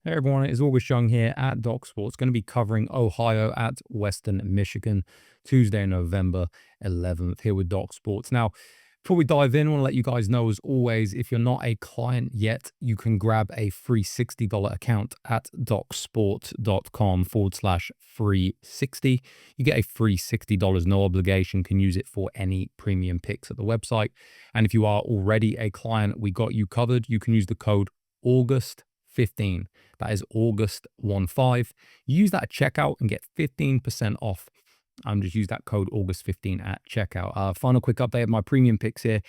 Hey everyone, it's August Young here at DocSports. Going to be covering Ohio at Western Michigan, Tuesday, November 11th, here with DocSports. Now, before we dive in, I want to let you guys know, as always, if you're not a client yet, you can grab a free $60 account at docsports.com/free 60. You get a free $60, no obligation, can use it for any premium picks at the website. And if you are already a client, we got you covered. You can use the code August15. That is August15. Use that at checkout and get 15% off. Just use that code August15 at checkout. Final quick update of my premium picks here.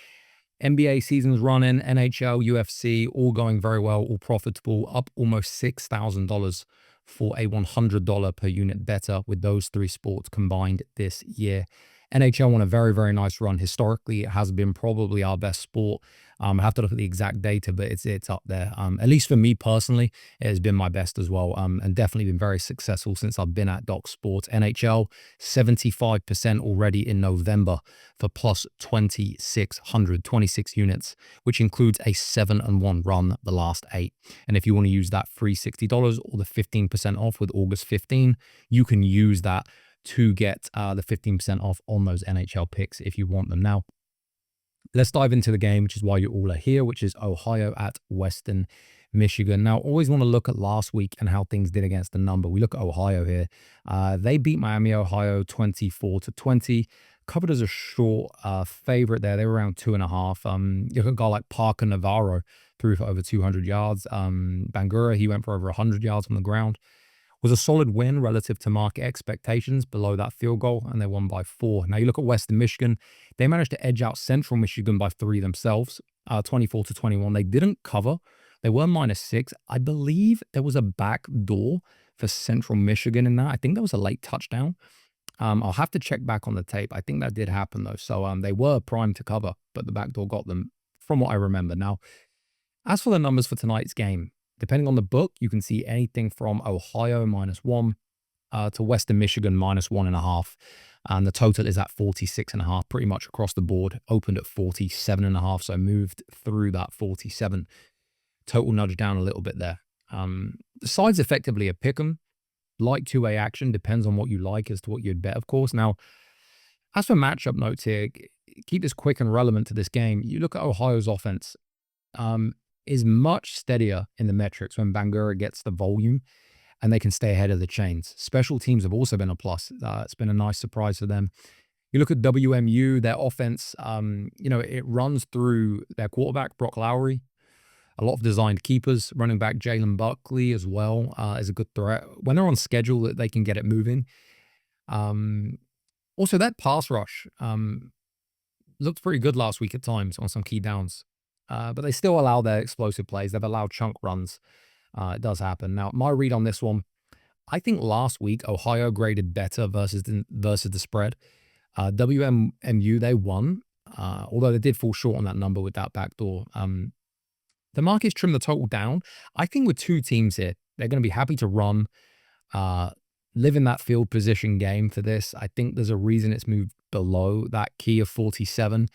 NBA season's running, NHL, UFC, all going very well, all profitable, up almost $6,000 for a $100 per unit better with those three sports combined this year. NHL won a very, very nice run. Historically, it has been probably our best sport. I have to look at the exact data, but it's up there. At least for me personally, it has been my best as well, and definitely been very successful since I've been at DocSports. NHL, 75% already in November for plus 2,600, 26 units, which includes a 7-1 run the last 8. And if you want to use that free $60 or the 15% off with August 15, you can use that to get the 15% off on those NHL picks if you want them. Now, let's dive into the game, which is why you all are here, which is Ohio at Western Michigan. Now, always want to look at last week and how things did against the number. We look at Ohio here. They beat Miami, Ohio 24-20. Covered as a short favorite there. They were around 2.5. You look at a guy like Parker Navarro, threw for over 200 yards. Bangura, he went for over 100 yards on the ground. Was a solid win relative to market expectations below that field goal, and they won by 4. Now, you look at Western Michigan, they managed to edge out Central Michigan by 3 themselves, 24-21. They didn't cover. They were -6. I believe there was a back door for Central Michigan in that. I think there was a late touchdown. I'll have to check back on the tape. I think that did happen, though. So they were primed to cover, but the back door got them, from what I remember. Now, as for the numbers for tonight's game, depending on the book, you can see anything from Ohio -1 to Western Michigan -1.5. And the total is at 46.5, pretty much across the board. Opened at 47.5, so moved through that 47. Total nudge down a little bit there. The side's effectively a pick 'em. Like 2A action, depends on what you like as to what you'd bet, of course. Now, as for matchup notes here, keep this quick and relevant to this game. You look at Ohio's offense. Is much steadier in the metrics when Bangura gets the volume and they can stay ahead of the chains. Special teams have also been a plus. It's been a nice surprise for them. You look at WMU, their offense, it runs through their quarterback, Brock Lowry. A lot of designed keepers. Running back Jalen Buckley as well is a good threat. When they're on schedule, they can get it moving. Also, that pass rush looked pretty good last week at times on some key downs. But they still allow their explosive plays. They've allowed chunk runs. It does happen. Now, my read on this one, I think last week Ohio graded better versus the spread. WMU, they won, although they did fall short on that number with that backdoor. The market's trimmed the total down. I think with two teams here, they're going to be happy to run, live in that field position game for this. I think there's a reason it's moved below that key of 47.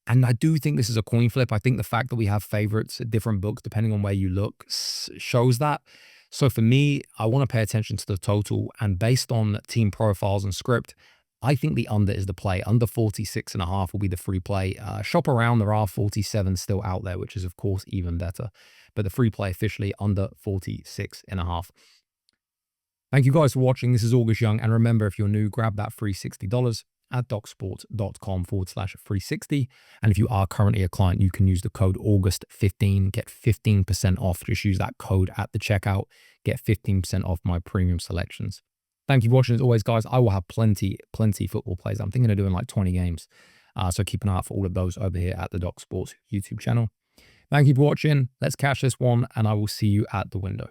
And I do think this is a coin flip. I think the fact that we have favorites at different books, depending on where you look, shows that. So for me, I want to pay attention to the total. And based on team profiles and script, I think the under is the play. Under 46.5 will be the free play. Shop around. There are 47 still out there, which is, of course, even better. But the free play officially under 46.5. Thank you guys for watching. This is August Young. And remember, if you're new, grab that free $60 at docsports.com/free 60. And if you are currently a client, you can use the code August15, get 15% off. Just use that code at the checkout, get 15% off my premium selections. Thank you for watching. As always, guys, I will have plenty football plays. I'm thinking of doing like 20 games. So keep an eye out for all of those over here at the DocSports YouTube channel. Thank you for watching. Let's catch this one, and I will see you at the window.